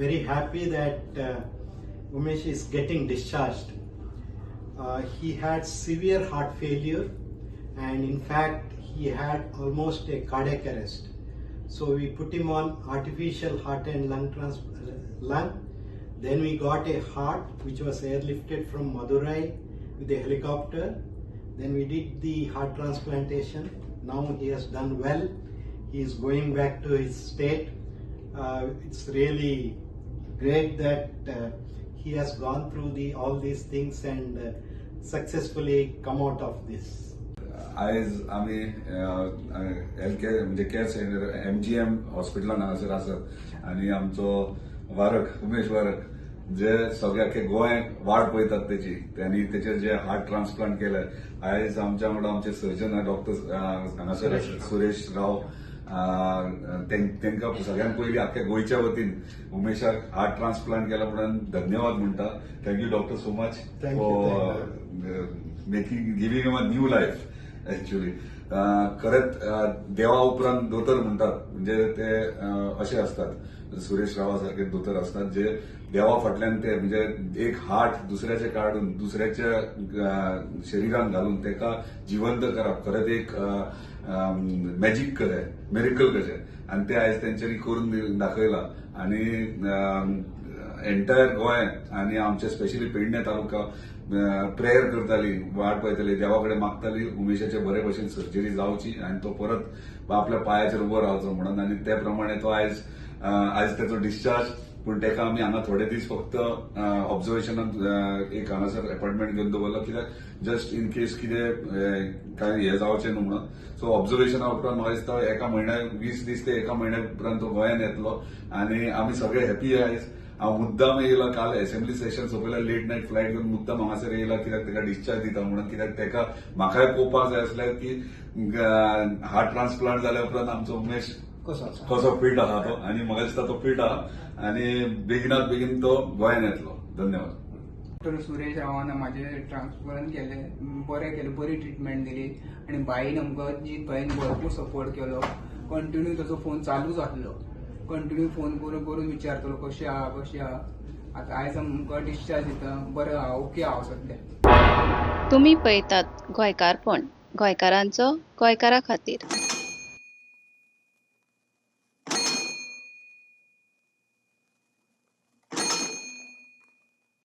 very happy that Umesh is getting discharged. He had severe heart failure, and in fact he had almost a cardiac arrest. So we put him on artificial heart and lung. Then we got a heart which was airlifted from Madurai with a helicopter. Then we did the heart transplantation. Now he has done well. He is going back to his state. It's really great that he has gone through all these things and successfully come out of this. आज आम्ही health care म्हणजे care centre MGM हॉस्पिटलान हांगासर आसात आनी आमचो वारक उमेश वारक जे सगळ्या गोंयाक वाट पळयतात त्यांनी तेचेर जे हार्ट ट्रान्सप्लांट केले आयज आमच्या वांगडा आमचे सर्जन डॉक्टर हांगासर सुरेश राव तांकां सगळ्यांत पयलीं आख्या गोंयच्या वतीन उमेशाक हार्ट ट्रान्सप्लांट केला म्हणून धन्यवाद म्हणटा. Thank you doctor so much for giving him a new life. Actually खरेंच देवा उपरांत दोतोर म्हणटात म्हणजे ते असे असतात सुरेश रावा सारखे दोतोर असतात जे देवा फाटल्यान ते म्हणजे एक हार्ट दुसऱ्याचे काढून दुसऱ्याच्या शरिरान घालून तेका जिवंत करप खरेंच एक मॅजिक कशें मेरिकल कशें आनी ते आयज तेंच्यांनी करून दाखयला आनी एंटायर गोंय आनी आमचे स्पेशली पेडणे तालुका प्रेयर करताली वाट पळयताली देवा कडेन मागताली उमेशाचे बरे भशेन सर्जरी जावची आनी तो परत आपल्या पायाचेर उबो रावचो म्हणून आनी ते प्रमाणे तो आयज तेचो डिस्चार्ज पूण तेका आमी हांगा थोडे दीस फक्त ऑब्झर्वेशनात एक हांगासर अपॉइंटमेंट घेवन दवरलो कित्याक जस्ट इन केस कितें काय हे जावचें न्हू म्हणून. सो ऑब्झर्वेशना उपरांत म्हाका दिसता एका म्हयन्या 20 दीस ते एका म्हयन्या उपरांत तो गोंयान येतलो आनी आमी सगळे हॅपी आयज. हांव मुद्दाम येयला काल असेंब्ली सेशन सोंपयला लेट नायट फ्लायट घेवन मुद्दाम हांगासर येयला कित्याक तेका डिस्चार्ज दिता म्हणून कित्याक तेका म्हाकाय पळोवपाक जाय आसलें की हार्ट ट्रान्सप्लांट जाल्या उपरांत आमचो उमेश कसो फिट आहा तो आनी म्हाका दिसता तो फिट आहा आनी बेगिनात बेगीन तो गोंयान येतलो. धन्यवाद. डॉक्टर सुरेश रावान म्हाजे ट्रान्सप्लांट केले बरें केलें बरी ट्रिटमेंट दिली आनी बाईन आमकां जीत बाईन भरपूर सपोर्ट केलो. कंटिन्यू ताचो फोन चालूच आसलो. कंटिन्यू फोन करून करून विचारतलो कशें आहा आतां आयज आमकां डिस्चार्ज दिता बरें आहा ओके आहा सद्या. तुम्ही पळयतात गोंयकारपण गोंयकारांचो गोंयकारा खातीर.